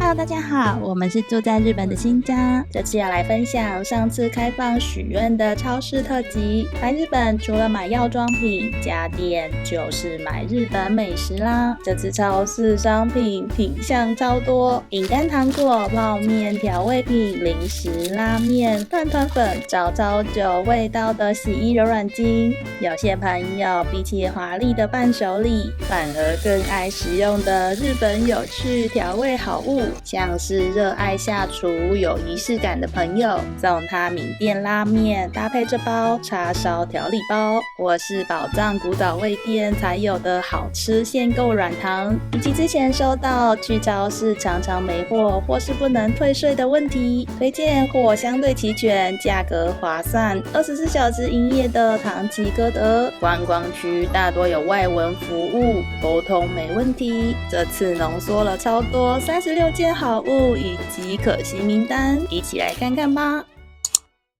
Hello， 大家好，我们是住在日本的新家，这次要来分享上次开放许愿的超市特辑。来日本除了买药妆品、家电，就是买日本美食啦。这次超市商品品项超多，饼干、糖果、泡面、调味品、零食、拉面、饭团粉、超久味道的洗衣柔软巾。有些朋友比起华丽的伴手礼，反而更爱使用的日本有趣调味好物，像是热爱下厨有仪式感的朋友，送他名店拉面，搭配这包叉烧调理包，或是宝藏古早味店才有的好吃限购软糖，以及之前收到去超市常常没货或是不能退税的问题，推荐货相对齐全，价格划算，24小时营业的唐吉诃德观光区大多有外文服务，沟通没问题。这次浓缩了超多36件好物以及可惜名单，一起来看看吧。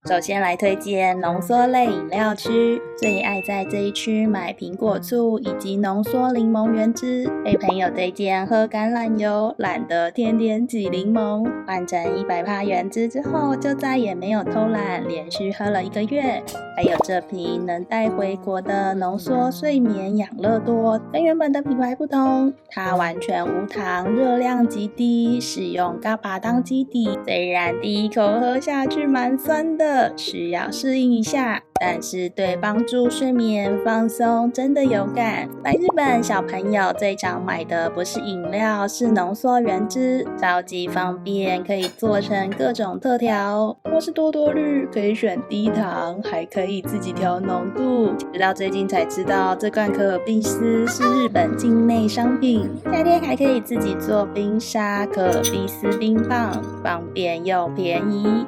首先来推荐浓缩类饮料区，最爱在这一区买苹果醋以及浓缩柠檬原汁。被朋友推荐喝橄榄油，懒得天天挤柠檬，换成100%原汁之后，就再也没有偷懒，连续喝了1个月。还有这瓶能带回国的浓缩睡眠养乐多，跟原本的品牌不同，它完全无糖，热量极低，使用嘎巴当基底。虽然第一口喝下去蛮酸的，需要适应一下，但是对帮助睡眠放松真的有感。来日本小朋友最常买的不是饮料，是浓缩原汁，超级方便，可以做成各种特调，或是多多绿，可以选低糖，还可以自己调浓度。直到最近才知道，这罐可尔必斯是日本境内商品，夏天还可以自己做冰沙可尔必斯冰棒，方便又便宜。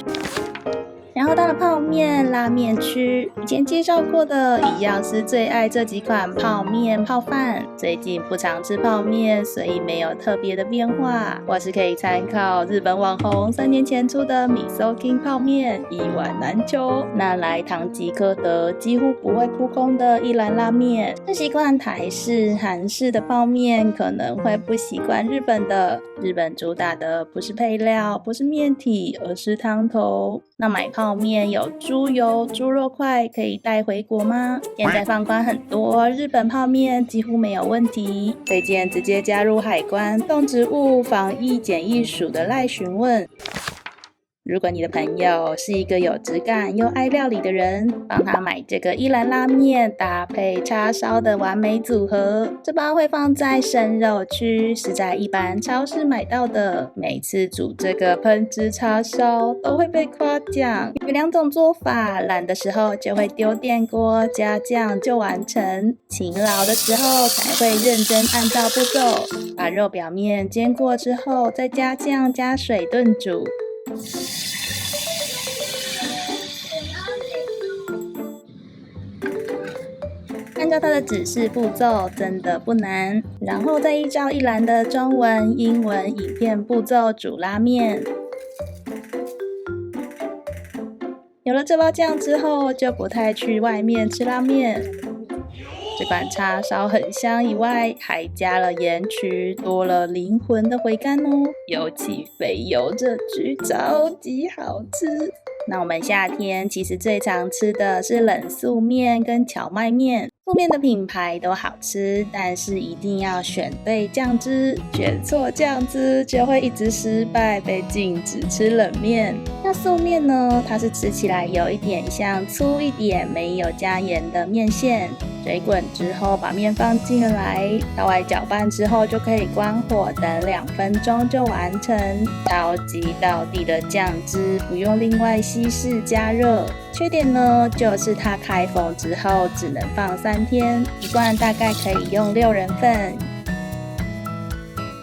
然后到了泡面拉面区，以前介绍过的一样是最爱这几款泡面泡饭，最近不常吃泡面，所以没有特别的变化，或是可以参考日本网红3年前出的米 so king 泡面，一碗难求。那来唐吉诃德几乎不会扑空的一兰拉面，是习惯台式韩式的泡面，可能会不习惯日本的。日本主打的不是配料，不是面体，而是汤头。那买泡面有猪油、猪肉块可以带回国吗？现在放宽很多，日本泡面几乎没有问题。推荐直接加入海关动植物防疫检疫署的赖询问。如果你的朋友是一个有质感又爱料理的人，帮他买这个一兰拉面搭配叉烧的完美组合。这包会放在生肉区，是在一般超市买到的。每次煮这个喷汁叉烧都会被夸奖。有2种做法，懒的时候就会丢电锅加酱就完成，勤劳的时候才会认真按照步骤，把肉表面煎过之后再加酱加水炖煮。按照它的指示步骤真的不难，然后再依照一栏的中文、英文影片步骤煮拉面。有了这包酱之后，就不太去外面吃拉面。这款叉烧很香以外，还加了盐曲，多了灵魂的回甘哦，尤其肥油这局超级好吃。那我们夏天其实最常吃的是冷素面跟荞麦面，素面的品牌都好吃，但是一定要选对酱汁，选错酱汁就会一直失败，被禁止吃冷面。那素面呢，它是吃起来有一点像粗一点没有加盐的面线，水滚之后把面放进来，稍微搅拌之后就可以关火等2分钟就完成。超级道地的酱汁，不用另外稀释加热。缺点呢，就是它开封之后只能放3天，一罐大概可以用6人份。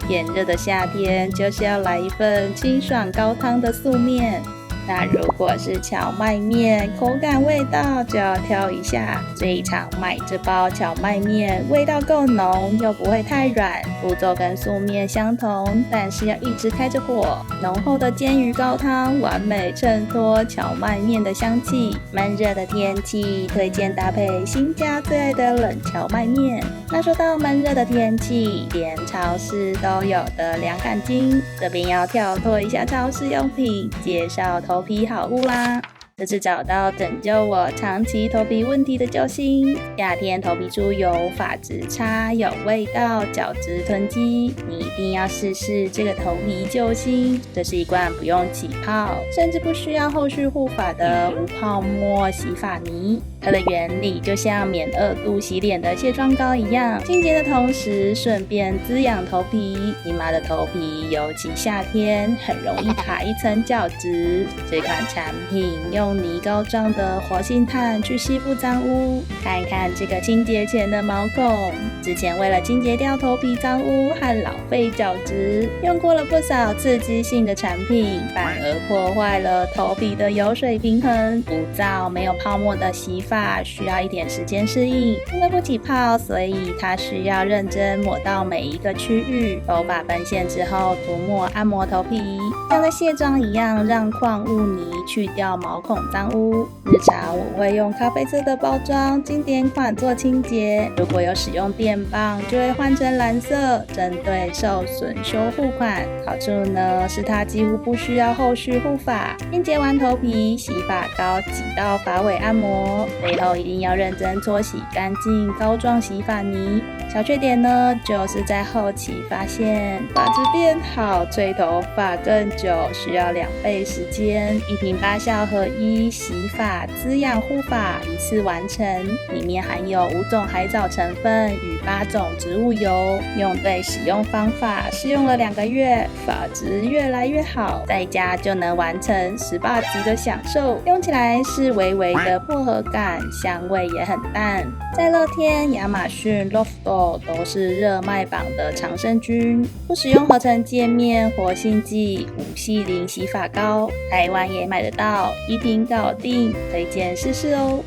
炎热的夏天就是要来一份清爽高汤的素面。那如果是荞麦面，口感味道就要挑一下。最常买这包荞麦面，味道够浓又不会太软，步骤跟素面相同，但是要一直开着火。浓厚的煎鱼高汤完美衬托荞麦面的香气。闷热的天气，推荐搭配新家最爱的冷荞麦面。那说到闷热的天气，连超市都有的凉感巾，这边要跳脱一下超市用品，介绍头皮好物啦。这次找到拯救我长期头皮问题的救星，夏天头皮出油，发质差，有味道，角质囤积，你一定要试试这个头皮救星。这是一罐不用起泡，甚至不需要后续护发的无泡沫洗发泥。它的原理就像免2度洗脸的卸妆膏一样，清洁的同时顺便滋养头皮。你妈的头皮尤其夏天很容易卡一层角质，这款产品用泥膏状的活性炭去吸附脏污。看看这个清洁前的毛孔，之前为了清洁掉头皮脏污和老废角质，用过了不少刺激性的产品，反而破坏了头皮的油水平衡。无皂没有泡沫的洗发需要一点时间适应，因为不起泡，所以它需要认真抹到每一个区域。头发奔现之后，涂抹按摩头皮，像在卸妆一样，让矿物泥去掉毛孔脏污。日常我会用咖啡色的包装经典款做清洁，如果有使用电棒，就会换成蓝色，针对受损修护款。好处呢是它几乎不需要后续护发，清洁完头皮，洗发膏挤到发尾按摩，背后一定要认真搓洗干净膏状洗发泥。小缺点呢，就是在后期发现发质变好，吹头发更久，需要2倍时间。一瓶8效合一洗发滋养护发一次完成，里面含有5种海藻成分与8种植物油，用对使用方法，试用了2个月，发质越来越好，在家就能完成18级的享受。用起来是微微的薄荷感，香味也很淡。在乐天、亚马逊、Lofto 都是热卖榜的常胜军，不使用合成界面、活性剂、无细鳞洗发膏，台湾也买得到，一瓶搞定，推荐试试哦。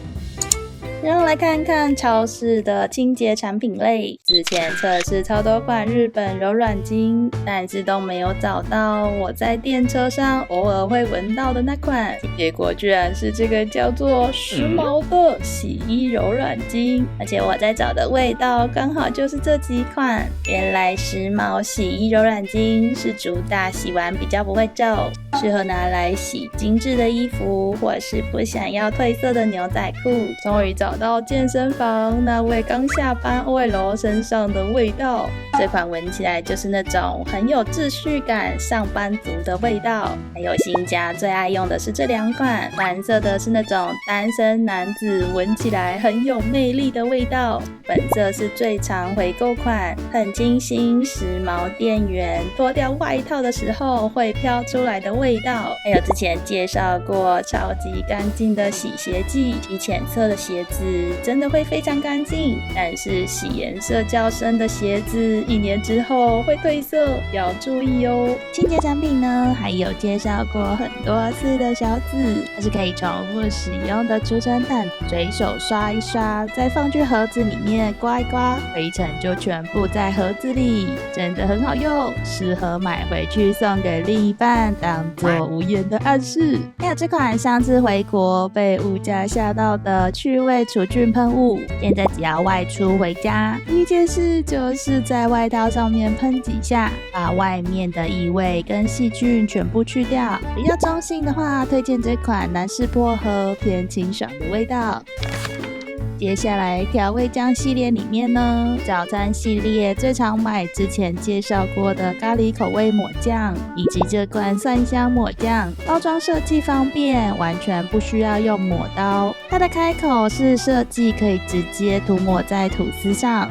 然后来看看超市的清洁产品类，之前测试超多款日本柔软巾，但是都没有找到我在电车上偶尔会闻到的那款，结果居然是这个叫做时髦的洗衣柔软巾，而且我在找的味道刚好就是这几款。原来时髦洗衣柔软巾是主打洗完比较不会皱，适合拿来洗精致的衣服，或是不想要褪色的牛仔裤。终于找到健身房那位刚下班 OL 身上的味道，这款闻起来就是那种很有秩序感上班族的味道。还有新家最爱用的是这2款，蓝色的是那种单身男子闻起来很有魅力的味道，粉色是最常回购款，很清新时髦店员脱掉外套的时候会飘出来的味道。还有之前介绍过超级干净的洗鞋剂，洗浅色的鞋子真的会非常干净，但是洗颜色较深的鞋子1年之后会褪色，要注意哦。清洁产品呢，还有介绍过很多次的小紫，它是可以重复使用的除尘毯，随手刷一刷，再放去盒子里面刮一刮，灰尘就全部在盒子里，真的很好用，适合买回去送给另一半，当做无言的暗示。还有这款上次回国被物价吓到的去味除菌喷雾，现在只要外出回家，第一件事就是在外套上面喷几下，把外面的异味跟细菌全部去掉。比较中性的话，推荐这款男士薄荷，偏清爽的味道。接下来调味酱系列里面呢，早餐系列最常买之前介绍过的咖喱口味抹酱，以及这罐蒜香抹酱，包装设计方便，完全不需要用抹刀。它的开口是设计可以直接涂抹在吐司上。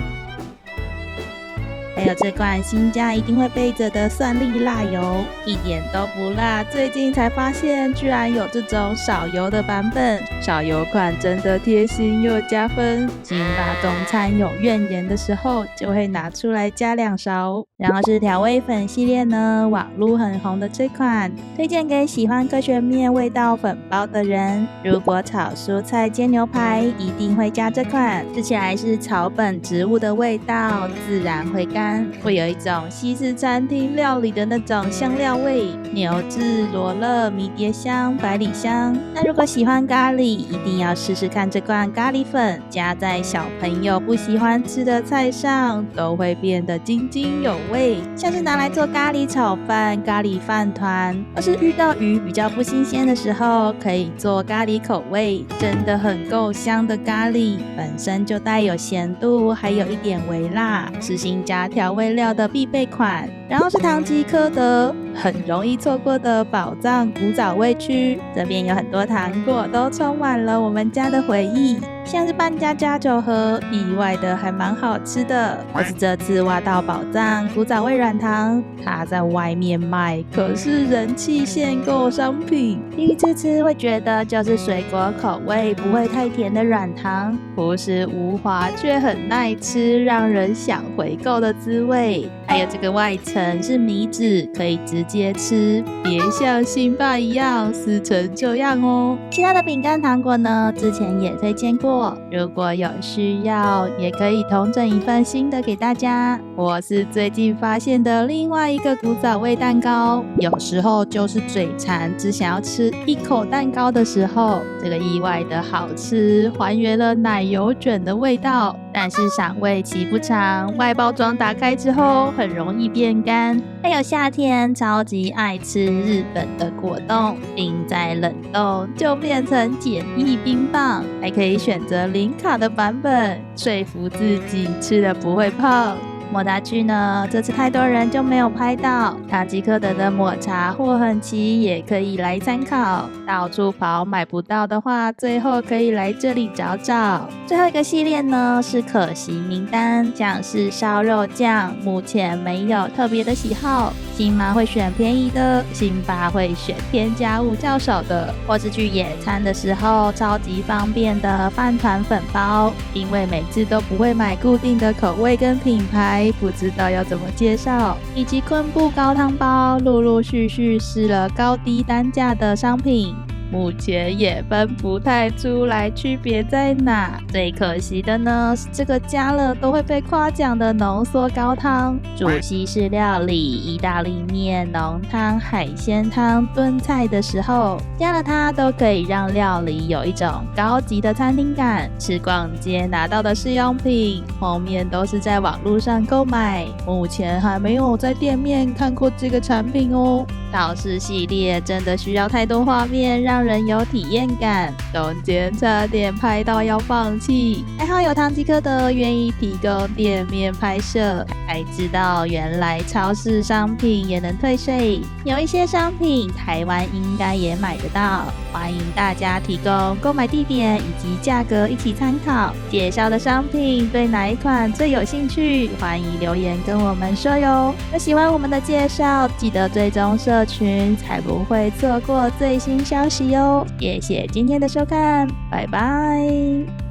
还有这罐新家一定会备着的蒜粒辣油，一点都不辣。最近才发现居然有这种少油的版本，少油款真的贴心又加分。辛巴中餐有怨言的时候，就会拿出来加2勺。然后是调味粉系列呢，网路很红的这款，推荐给喜欢科学面味道粉包的人。如果炒蔬菜煎牛排，一定会加这款，吃起来是草本植物的味道，自然回甘，会有一种西式餐厅料理的那种香料味，牛至、罗勒、迷迭香、百里香。那如果喜欢咖喱，一定要试试看这罐咖喱粉，加在小朋友不喜欢吃的菜上，都会变得津津有味。像是拿来做咖喱炒饭、咖喱饭团，或是遇到鱼比较不新鲜的时候，可以做咖喱口味，真的很够香的咖喱，本身就带有咸度，还有一点微辣，是新加调味料的必备款。然后是唐吉诃德，很容易错过的宝藏古早味区，这边有很多糖果，都充满了我们家的回忆，像是半价加酒盒，意外的还蛮好吃的。我是这次挖到宝藏古早味软糖，它在外面卖，可是人气限购商品。第一次吃会觉得就是水果口味，不会太甜的软糖，朴实无华却很耐吃，让人想回购的滋味。还有这个外层是米纸，可以直接吃，别像辛巴一样撕成这样哦。其他的饼干糖果呢，之前也推荐过，如果有需要，也可以统整一份新的给大家。我是最近发现的另外一个古早味蛋糕，有时候就是嘴馋，只想要吃一口蛋糕的时候，这个意外的好吃，还原了奶油卷的味道，但是赏味期不长，外包装打开之后很容易变干。还有夏天超级爱吃日本的果冻，冰在冷冻就变成简易冰棒，还可以选择零卡的版本，说服自己吃了不会胖。抹茶区呢，这次太多人就没有拍到。唐吉诃德的抹茶货很齐，也可以来参考。到处跑买不到的话，最后可以来这里找找。最后一个系列呢是可惜名单，像是烧肉酱，目前没有特别的喜好。辛妈会选便宜的，辛巴会选添加物较少的，或是去野餐的时候超级方便的饭团粉包。因为每次都不会买固定的口味跟品牌，不知道要怎么介绍，以及昆布高汤包，陆陆续续试了高低单价的商品，目前也分不太出来区别在哪。最可惜的呢是这个加了都会被夸奖的浓缩高汤，煮西式料理、意大利面、浓汤、海鲜汤、炖菜的时候加了它，都可以让料理有一种高级的餐厅感。吃逛街拿到的试用品，后面都是在网络上购买，目前还没有在店面看过这个产品哦。道士系列真的需要太多画面，让人有体验感，中间差点拍到要放弃，还好有唐吉诃德愿意提供店面拍摄，才知道原来超市商品也能退税，有一些商品台湾应该也买得到，欢迎大家提供购买地点以及价格一起参考。介绍的商品对哪一款最有兴趣，欢迎留言跟我们说哟。有喜欢我们的介绍，记得追踪社群，才不会错过最新消息哟。谢谢今天的收看，拜拜。